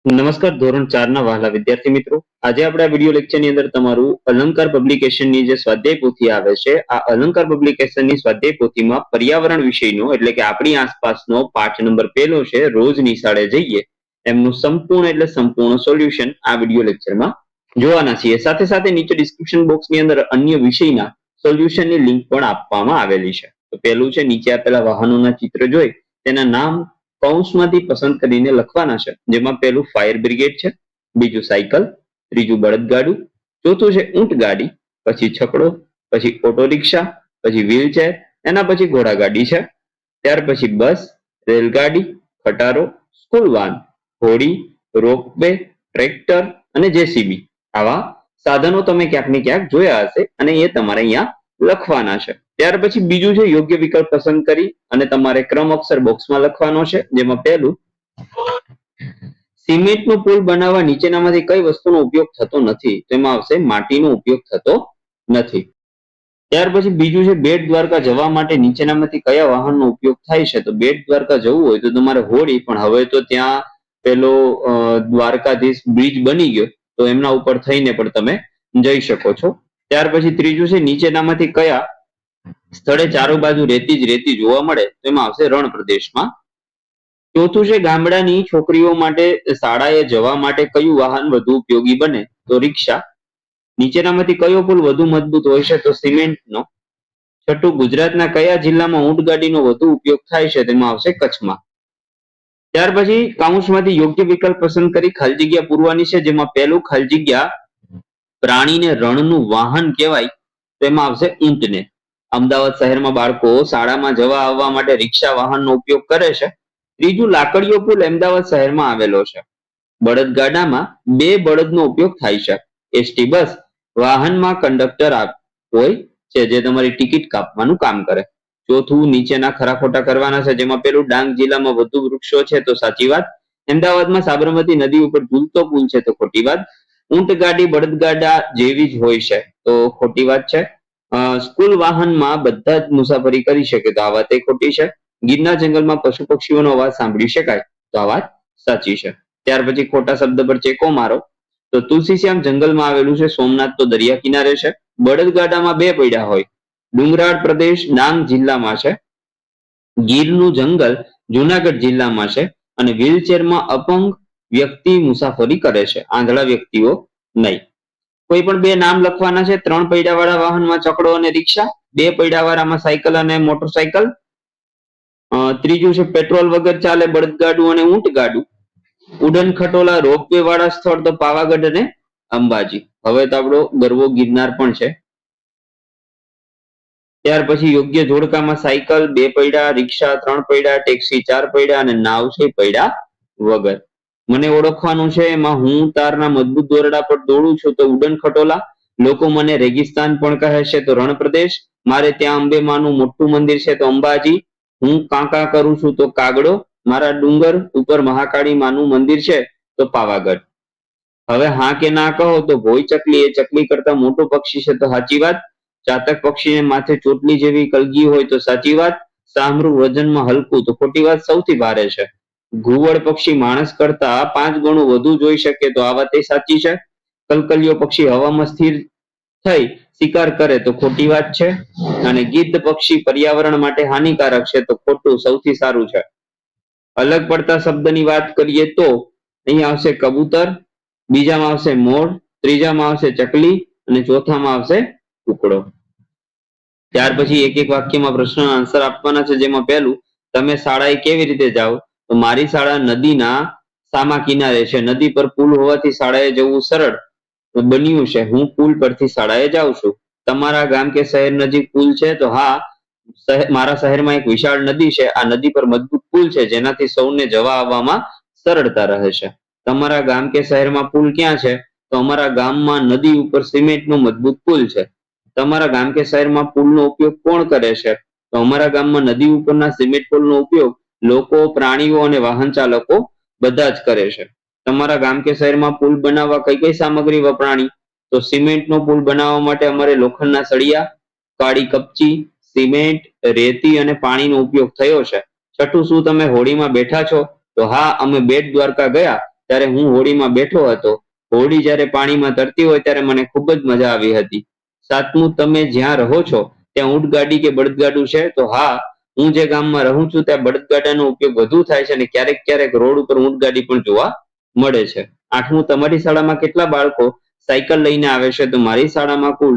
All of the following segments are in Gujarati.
નમસ્કાર ધોરણ 4 ના વહાલા વિદ્યાર્થી મિત્રો, આજે આપણે આ વિડિયો લેક્ચરની અંદર તમારું અલંકાર પબ્લિકેશનની જે સ્વાધ્યાય પોથી આવે છે, આ અલંકાર પબ્લિકેશનની સ્વાધ્યાય પોથીમાં પર્યાવરણ વિષયનો એટલે કે આપણી આસપાસનો પાઠ નંબર 1 છે રોજ નિશાળે જઈએ એમનું સંપૂર્ણ સોલ્યુશન આ વિડિયો લેક્ચરમાં જોવાના છીએ. સાથે સાથે નીચે ડિસ્ક્રિપ્શન બોક્સની અંદર અન્ય વિષયના સોલ્યુશનની લિંક પણ આપવામાં આવેલી છે. તો પહેલું છે નીચે આપેલા વાહનોના ચિત્ર જોઈ તેના નામ કૌંસમાંથી પસંદ કરીને લખવાના છે, જેમાં પહેલું ફાયર બ્રિગેડ છે, બીજું સાયકલ, ત્રીજું બળદગાડું, ચોથું છે ઊંટ ગાડી, પછી છકડો, પછી ઓટો રિક્ષા, પછી વ્હીલચેર, એના પછી ઘોડાગાડી છે, ત્યાર પછી બસ, રેલગાડી, ખટારો, સ્કૂલ વાન, હોડી, રોપવે, ટ્રેક્ટર અને જેસીબી આવા સાધનો તમે ક્યાંક ને ક્યાંક જોયા હશે અને એ તમારે અહીંયા લખવાના છે. ત્યાર પછી બીજું છે યોગ્ય વિકલ્પ પસંદ કરી અને તમારે ક્રમ અક્ષર બોક્સમાં લખવાનો છે, જેમાં પહેલું સિમેન્ટનો પુલ બનાવવા નીચેનામાંથી કઈ વસ્તુનો ઉપયોગ થતો નથી? તેમાં આવશે માટીનો ઉપયોગ થતો નથી. ત્યાર પછી બીજું છે બેટ દ્વારકા જવા માટે નીચેનામાંથી કયા વાહનનો ઉપયોગ થાય છે? તો બેટ દ્વારકા જવું હોય તો તમારે હોડી, પણ હવે તો ત્યાં પેલો દ્વારકાધીશ બ્રિજ બની ગયો તો એમના ઉપર થઈને પણ તમે જઈ શકો છો. ત્યાર પછી ત્રીજું છે નીચેનામાંથી કયા સ્થળે ચારો બાજુ રેતી જ રેતી જોવા મળે? તો એમાં આવશે રણ પ્રદેશમાં. ચોથું છે ગામડાની છોકરીઓ માટે શાળાએ જવા માટે કયું વાહન વધુ ઉપયોગી બને? તો રિક્ષા. નીચેનામાંથી કયો પુલ વધુ મજબૂત હોય છે? તો સિમેન્ટનો. છઠ્ઠું ગુજરાતના કયા જિલ્લામાં ઊંટગાડીનો વધુ ઉપયોગ થાય છે? તેમાં આવશે કચ્છમાં. ત્યાર પછી કાઉન્સમાંથી યોગ્ય વિકલ્પ પસંદ કરી ખાલી જગ્યા પૂરવાની છે, જેમાં પહેલું ખાલી જગ્યા પ્રાણીને રણનું વાહન કહેવાય, તેમાં આવશે ઊંટને. અમદાવાદ શહેરમાં બાળકો શાળામાં જવા આવવા માટે રિક્ષા વાહનનો ઉપયોગ કરે છે. ત્રીજું લાકડીયો પુલ અમદાવાદ શહેરમાં આવેલો છે. બળદગાડામાં 2 બળદનો ઉપયોગ થાય છે. એસટી બસ વાહનમાં કંડક્ટર હોય છે જે તમારી ટિકિટ કાપવાનું કામ કરે. ચોથું નીચેના ખરા ખોટા કરવાના છે, જેમાં પેલું ડાંગ જિલ્લામાં વધુ વૃક્ષો છે, તો સાચી વાત. અમદાવાદમાં સાબરમતી નદી ઉપર ઝૂલતો પુલ છે, તો ખોટી વાત. ઊંટ ગાડી બળદગાડા જેવી જ હોય છે, તો ખોટી વાત છે. સ્કૂલ વાહનમાં બધા જ મુસાફરી કરી શકે, તો આ વાત એ ખોટી છે. ગીરના જંગલમાં પશુ પક્ષીઓનો અવાજ સાંભળી શકાય, તો આ વાત સાચી છે. ત્યાર પછી ખોટા શબ્દ પર ચેકો મારો. તો તુલસીશ્યામ જંગલમાં આવેલું છે, સોમનાથ તો દરિયા કિનારે છે. બળદગાડામાં 2 પૈડા હોય. ડુંગરાળ પ્રદેશ ડાંગ જિલ્લામાં છે. ગીરનું જંગલ જુનાગઢ જિલ્લામાં છે. અને વ્હીલચેરમાં અપંગ વ્યક્તિ મુસાફરી કરે છે, આંધળા વ્યક્તિઓ નહીં. કોઈ પણ 2 નામ લખવાના છે. 3 પૈડાવાળા વાહનમાં છકડો અને રિક્ષા, 2 પૈડાવાળામાં સાયકલ અને મોટરસાયકલ. ત્રીજું છે પેટ્રોલ વગર ચાલે બળદગાડું અને ઊંટગાડું. ઉડન ખટોલા રોપવે વાળા સ્થળ તો પાવાગઢ અને અંબાજી. હવે તો આપણો ગરવો ગિરનાર પણ છે. ત્યાર પછી યોગ્ય જોડકામાં સાયકલ 2 પૈડા, રિક્ષા 3 પૈડા, ટેક્સી 4 પૈડા અને નાવ 6 પૈડા વગર. મને ઓળખવાનું છે, એમાં હું તારના મજબૂત દોરડા પર દોડું છું, તો ઉડન ખટોલા. લોકો મને રેગિસ્તાન પણ કહે છે, તો રણ પ્રદેશ. મારે ત્યાં અંબેમાનું મોટું મંદિર છે, તો અંબાજી. હું કાંકા કરું છું, તો કાગડો. મારા ડુંગર ઉપર મહાકાળી માનું મંદિર છે, તો પાવાગઢ. હવે હા કે ના કહો. તો ભોય ચકલી એ ચકલી કરતા મોટું પક્ષી છે, તો સાચી વાત. ચાતક પક્ષીને માથે ચોટલી જેવી કલગી હોય, તો સાચી વાત. સામરૂ વજનમાં હલકું, તો ખોટી વાત. સૌથી ભારે છે. ઘુવડ પક્ષી માણસ કરતા 5 ગણું વધુ જોઈ શકે, તો આ વાત એ સાચી છે. કલકલિયો પક્ષી હવામાં સ્થિર થઈ શિકાર કરે, તો ખોટી વાત છે. અને ગિદ્ધ પક્ષી પર્યાવરણ માટે હાનિકારક છે, તો ખોટું. સૌથી સારું છે. અલગ પડતા શબ્દની વાત કરીએ તો અહીંયા આવશે કબૂતર, બીજામાં આવશે મોર, ત્રીજામાં આવશે ચકલી અને ચોથામાં આવશે કુકડો. ત્યાર પછી એક એક વાક્યમાં પ્રશ્નનો આન્સર આપવાના છે, જેમાં પહેલું તમે શાળાએ કેવી રીતે જાઓ? તો મારી શાળા નદીના સામા કિનારે છે. નદી પર પુલ હોવાથી શાળાએ જવું સરળ બન્યું છે. હું પુલ પરથી શાળાએ જાઉં છું. તમારા ગામ કે શહેર નજીક પુલ છે? તો હા, મારા શહેરમાં એક વિશાળ નદી છે. આ નદી પર મજબૂત પુલ છે, જેનાથી સૌને જવા આવવામાં સરળતા રહે છે. તમારા ગામ કે શહેરમાં પુલ ક્યાં છે? તો અમારા ગામમાં નદી ઉપર સિમેન્ટનો મજબૂત પુલ છે. તમારા ગામ કે શહેરમાં પુલનો ઉપયોગ કોણ કરે છે? તો અમારા ગામમાં નદી ઉપરના સિમેન્ટ પુલનો ઉપયોગ લોકો, પ્રાણીઓ અને વાહન ચાલકો બધા જ કરે છે. તમારા ગામ કે શહેરમાં પુલ બનાવવા કઈ કઈ સામગ્રી વપરાણી? તો સિમેન્ટનો પુલ બનાવવા માટે અમારે લોખંડના સળિયા, કાળી કપચી, સિમેન્ટ, રેતી અને પાણીનો ઉપયોગ થયો છે. છઠ્ઠું, શું તમે હોડીમાં બેઠા છો? તો હા, અમે બેટ દ્વારકા ગયા ત્યારે હું હોડીમાં બેઠો હતો. હોડી જ્યારે પાણીમાં તરતી હોય ત્યારે મને ખૂબ જ મજા આવી હતી. 7મું, તમે જ્યાં રહો છો ત્યાં ઊંટગાડી કે બળદગાડું છે? તો હા, હું જે ગામમાં રહું છું ત્યાં બળદગાડાનો ઉપયોગ વધુ થાય છે અને ક્યારેક ક્યારેક રોડ ઉપર ઊંટગાડી પણ જોવા મળે છે. 8મું, તમારી શાળામાં કેટલા બાળકો સાયકલ લઈને આવે છે? તો મારી શાળામાં કુલ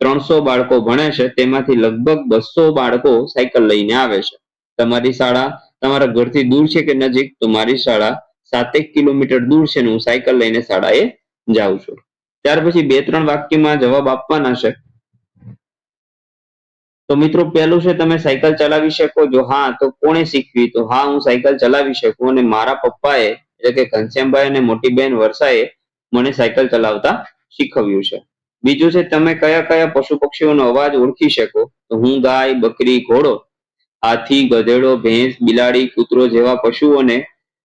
300 બાળકો ભણે છે, તેમાંથી લગભગ 200 બાળકો સાયકલ લઈને આવે છે. તમારી શાળા તમારા ઘરથી દૂર છે કે નજીક? તો મારી શાળા 7 કિલોમીટર દૂર છે અને હું સાયકલ લઈને શાળાએ જાઉં છું. ત્યાર પછી 2-3 વાક્યમાં જવાબ આપવાના છે. તો મિત્રો પહેલું છે, તમે સાયકલ ચલાવી શકો? જો હા, તો કોણે શીખવી? તો હા, હું સાયકલ ચલાવી શકું અને મારા પપ્પાએ એટલે કે ઘનશ્યામભાઈ અને મોટી બહેન વર્ષાએ મને સાયકલ ચલાવતા શીખવ્યું છે. બીજું છે, તમે કયા કયા પશુ પક્ષીઓનો અવાજ ઓળખી શકો? તો હું ગાય, બકરી, ઘોડો, હાથી, ગધેડો, ભેંસ, બિલાડી, કૂતરો જેવા પશુઓને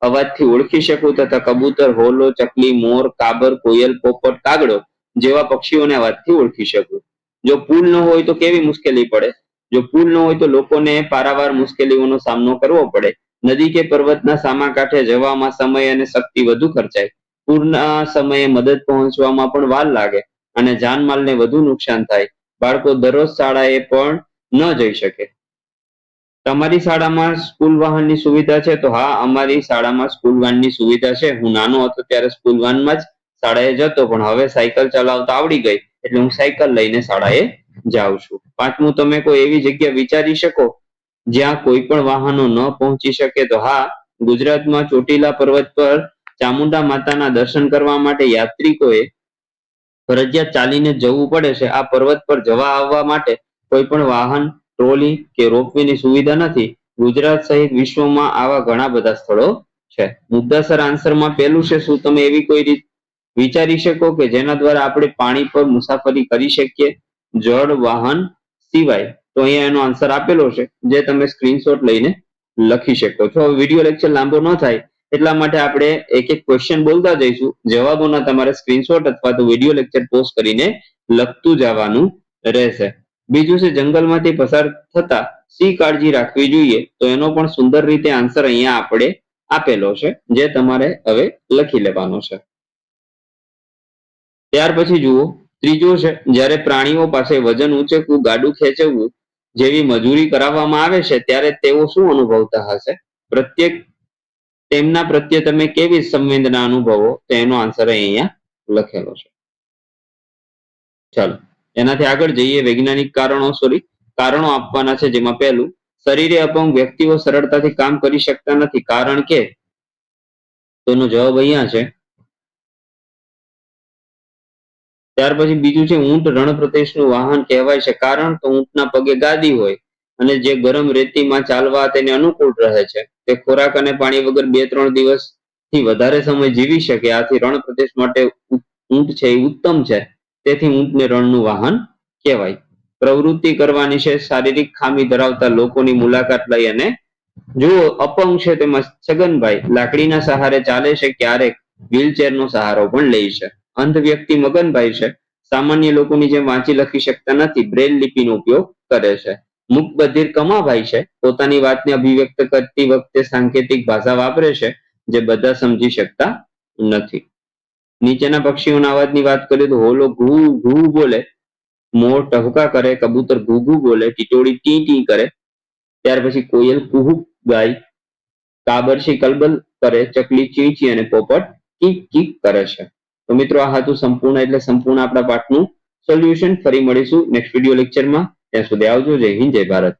અવાજથી ઓળખી શકું તથા કબૂતર, હોલો, ચકલી, મોર, કાબર, કોયલ, પોપટ, કાગડો જેવા પક્ષીઓને અવાજથી ઓળખી શકું. જો પુલ ન હોય તો કેવી મુશ્કેલી પડે? જો પુલ ન હોય તો લોકોને પારાવાર મુશ્કેલીઓનો સામનો કરવો પડે. નદી કે પર્વતના સામા કાંઠે જવામાં સમય અને શક્તિ વધુ ખર્ચાય. પૂરના સમયે મદદ પહોંચવામાં પણ વાર લાગે અને જાનમાલને વધુ નુકસાન થાય. બાળકો દરરોજ શાળાએ પણ ન જઈ શકે. તમારી શાળામાં સ્કૂલ વાહનની સુવિધા છે? તો હા, અમારી શાળામાં સ્કૂલ વાનની સુવિધા છે. હું નાનો હતો ત્યારે સ્કૂલ વાનમાં જ શાળાએ જતો, પણ હવે સાયકલ ચલાવતા આવડી ગઈ એટલે હું સાયકલ લઈને શાળાએ જાઉં છું. 5મું, તમે કોઈ એવી જગ્યા વિચારી શકો જ્યાં કોઈ પણ વાહનો ન પહોંચી શકે? તો હા, ગુજરાતમાં ચોટીલા પર્વત પર ચામુંડા માતાના દર્શન કરવા માટે યાત્રિકોએ ફરજિયાત ચાલીને જવું પડે છે. આ પર્વત પર જવા આવવા માટે કોઈ પણ વાહન, ટ્રોલી કે રોપવેની સુવિધા નથી. ગુજરાત સહિત વિશ્વમાં આવા ઘણા બધા સ્થળો છે. મુદ્દાસર આન્સરમાં પહેલું છે, શું તમે એવી કોઈ રીત વિચારી શકો કે જેના દ્વારા આપણે પાણી પર મુસાફરી કરી શકીએ જળ વાહન સિવાય? તો અહીંયા એનો આન્સર આપેલો છે, જે તમે સ્ક્રીનશોટ લઈને લખી શકો છો. હવે વિડીયો લેક્ચર લાંબો ન થાય એટલા માટે આપણે એક એક ક્વેશ્ચન બોલતા જઈશું. જવાબોના તમારે સ્ક્રીનશોટ અથવા તો વિડીયો લેક્ચર પોઝ કરીને લખતું જવાનું રહેશે. બીજું છે, જંગલમાંથી પસાર થતા શી કાળજી રાખવી જોઈએ? તો એનો પણ સુંદર રીતે આન્સર અહીંયા આપણે આપેલો છે, જે તમારે હવે લખી લેવાનો છે. ત્યાર પછી જુઓ, ત્રીજો છે, જ્યારે પ્રાણીઓ પાસે વજન ઉંચકવું, ગાડું ખેંચવવું જેવી મજૂરી કરાવવામાં આવે છે ત્યારે તેઓ શું અનુભવતા હશે? તેમના પ્રત્યે તમે કેવી સંવેદના અનુભવો? તો એનો આન્સર અહીંયા લખેલો છે. ચાલો એનાથી આગળ જઈએ. વૈજ્ઞાનિક કારણો આપવાના છે, જેમાં પહેલું, શરીરે અપંગ વ્યક્તિઓ સરળતાથી કામ કરી શકતા નથી, કારણ કે? તો એનો જવાબ અહીંયા છે. ત્યાર પછી બીજું છે, ઊંટ રણ પ્રદેશનું વાહન કહેવાય છે, કારણ? તો ઊંટના પગે ગાદી હોય અને જે ગરમ રેતીમાં ચાલવા તેને અનુકૂળ રહે છે. તે ખોરાક અને પાણી વગર 2-3 દિવસથી વધારે સમય જીવી શકે. આથી રણ પ્રદેશ માટે ઊંટ છે એ ઉત્તમ છે. તેથી ઊંટને રણનું વાહન કહેવાય. પ્રવૃત્તિ કરવાની છે, શારીરિક ખામી ધરાવતા લોકોની મુલાકાત લઈ અને જુઓ, અપંગ છે તેમાં છગનભાઈ લાકડીના સહારે ચાલે છે, ક્યારેક વ્હીલચેરનો સહારો પણ લે છે. અંધ વ્યક્તિ મગનભાઈ છે, સામાન્ય લોકોની જેમ વાંચી લખી શકતા નથી, બ્રેલ લિપિનો ઉપયોગ કરે છે. મૂક બધિર કમાભાઈ છે, પોતાની વાતને અભિવ્યક્ત કરતી વખતે સાંકેતિક ભાષા વાપરે છે, જે બધા સમજી શકતા નથી. નીચેના પક્ષીઓના અવાજની વાત કરીએ તો હોલો ઘૂ ઘૂ બોલે, મોર ટહુકા કરે, કબૂતર ઘૂ ઘૂ બોલે, ટીટોળી ટી ટી કરે, ત્યાર પછી કોયલ કુહુક ગાય, કાબરશી કલબલ કરે, ચકલી ચી ચી અને પોપટ કીક કીક કરે છે. તો મિત્રો, આ હતું સંપૂર્ણ એટલે સંપૂર્ણ આપણા પાઠનું સોલ્યુશન. ફરી મળીશું નેક્સ્ટ વિડીયો લેક્ચરમાં. ત્યાં સુધી આવજો. જય હિન્દ, જય ભારત.